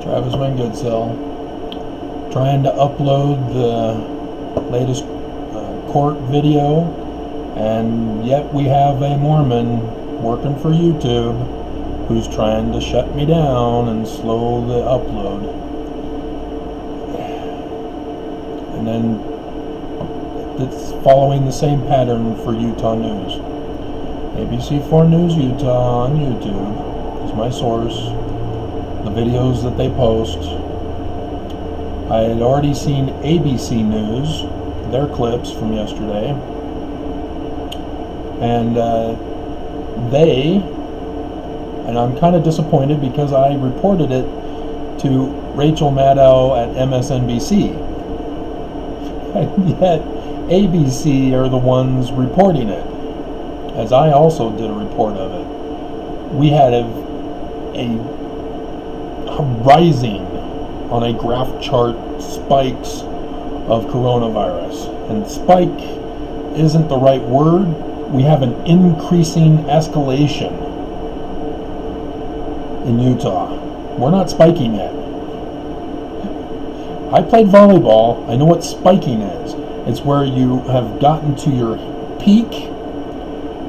Travis Wingoodsell, trying to upload the latest court video, and yet we have a Mormon working for YouTube who's trying to shut me down and slow the upload. And then it's following the same pattern for Utah News. ABC4 News Utah on YouTube is my source. The videos that they post. I had already seen ABC News, their clips from yesterday, and I'm kind of disappointed because I reported it to Rachel Maddow at MSNBC, and yet ABC are the ones reporting it, as I also did a report of it. We had a rising on a graph chart spikes of coronavirus, and spike isn't the right word. We have an increasing escalation in Utah. We're not spiking yet. I played volleyball. I know what spiking is. It's where you have gotten to your peak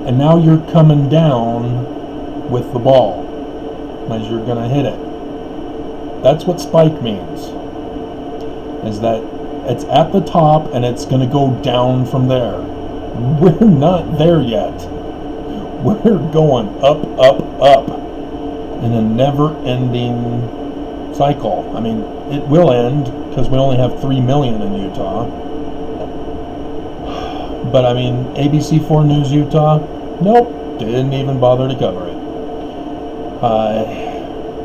and now you're coming down with the ball as you're going to hit it. That's what spike means, is that it's at the top and it's going to go down from there. We're not there yet. We're going up, up, up in a never-ending cycle. I mean, it will end because we only have 3 million in Utah. But I mean, ABC4 News Utah, nope, didn't even bother to cover it.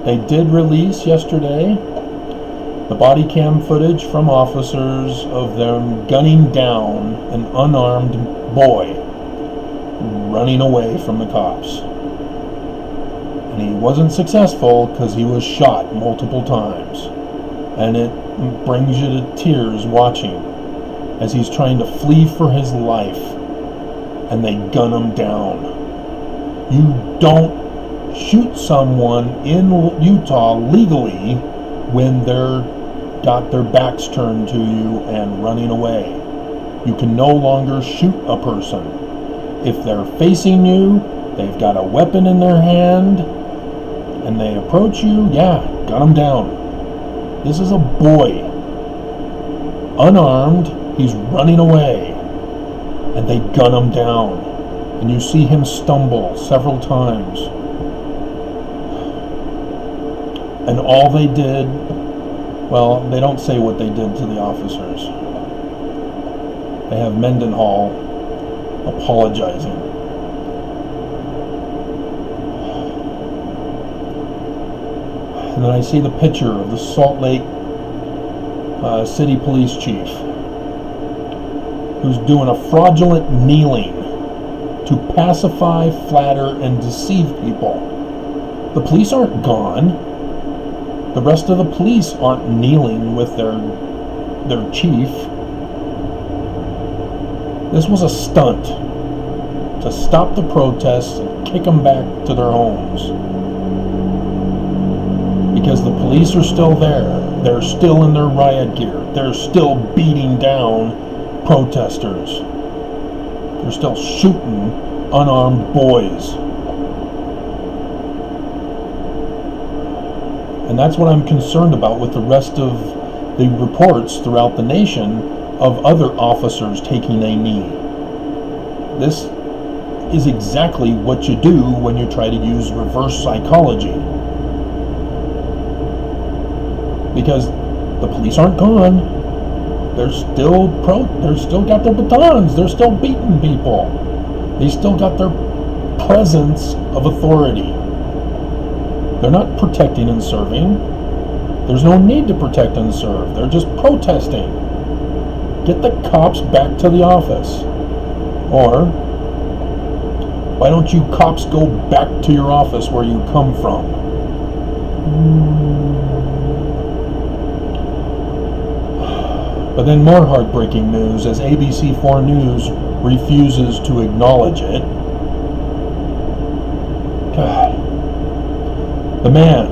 They did release yesterday the body cam footage from officers of them gunning down an unarmed boy running away from the cops. And he wasn't successful because he was shot multiple times. And it brings you to tears watching as he's trying to flee for his life and they gun him down. You don't shoot someone in Utah legally when they're got their backs turned to you and running away. You can no longer shoot a person. If they're facing you, they've got a weapon in their hand, and they approach you, yeah, gun them down. This is a boy, unarmed, he's running away, and they gun him down. And you see him stumble several times. And all they did, well, they don't say what they did to the officers. They have Mendenhall apologizing. And then I see the picture of the Salt Lake City Police Chief, who's doing a fraudulent kneeling to pacify, flatter, and deceive people. The police aren't gone. The rest of the police aren't kneeling with their chief. This was a stunt to stop the protests and kick them back to their homes. Because the police are still there. They're still in their riot gear. They're still beating down protesters. They're still shooting unarmed boys. And that's what I'm concerned about with the rest of the reports throughout the nation of other officers taking a knee. This is exactly what you do when you try to use reverse psychology. Because the police aren't gone. They're still got their batons. They're still beating people. They still got their presence of authority. They're not protecting and serving. There's no need to protect and serve. They're just protesting. Get the cops back to the office. Or, why don't you cops go back to your office where you come from? But then more heartbreaking news as ABC4 News refuses to acknowledge it. God. The man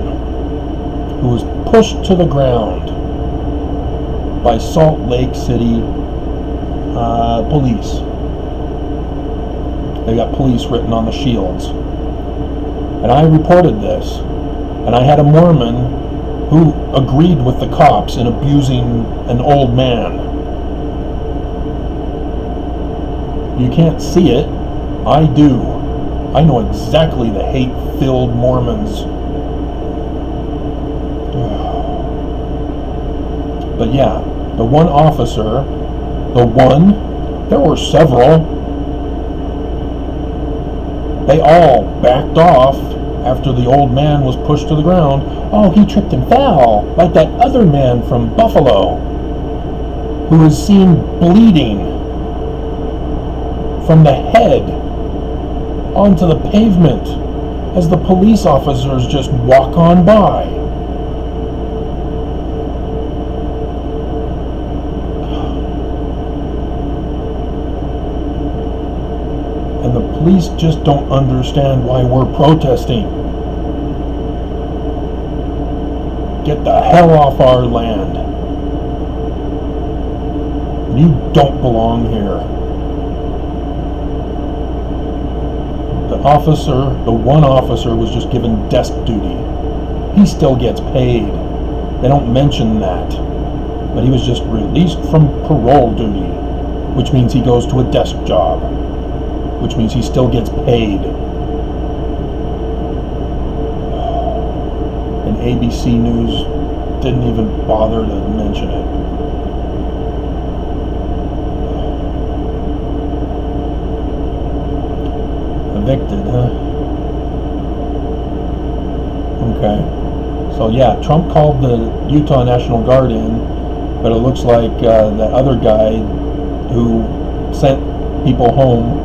who was pushed to the ground by Salt Lake City police. They got police written on the shields. And I reported this. And I had a Mormon who agreed with the cops in abusing an old man. You can't see it. I do. I know exactly the hate-filled Mormons. But yeah, the one officer, there were several, they all backed off after the old man was pushed to the ground. Oh, he tripped and fell, like that other man from Buffalo, who was seen bleeding from the head onto the pavement as the police officers just walk on by. And the police just don't understand why we're protesting. Get the hell off our land. You don't belong here. The one officer was just given desk duty. He still gets paid. They don't mention that. But he was just released from parole duty, which means he goes to a desk job, which means he still gets paid. And ABC News didn't even bother to mention it. Evicted, huh? Okay. So yeah, Trump called the Utah National Guard in, but it looks like that other guy who sent people home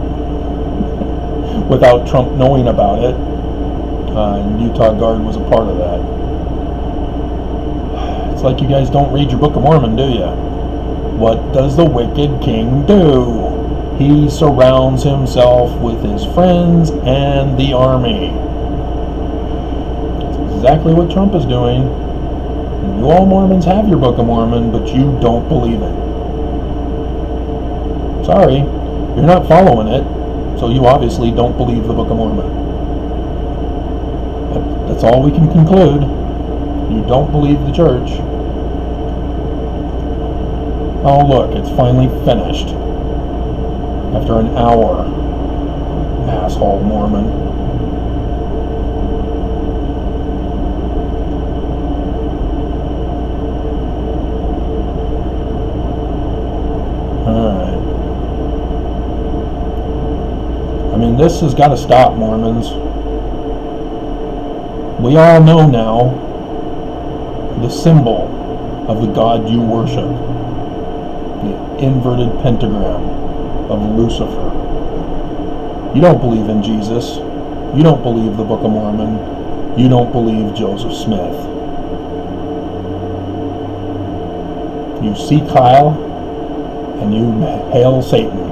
without Trump knowing about it, and Utah Guard was a part of that. It's like you guys don't read your Book of Mormon, do you? What does the wicked king do? He surrounds himself with his friends and the army. That's exactly what Trump is doing. And you all Mormons have your Book of Mormon, but you don't believe it. Sorry, you're not following it, so you obviously don't believe the Book of Mormon. That's all we can conclude. You don't believe the church. Oh look, it's finally finished. After an hour. Asshole Mormon. Alright. I mean, this has got to stop, Mormons. We all know now the symbol of the God you worship. The inverted pentagram of Lucifer. You don't believe in Jesus. You don't believe the Book of Mormon. You don't believe Joseph Smith. You see Kyle and you hail Satan.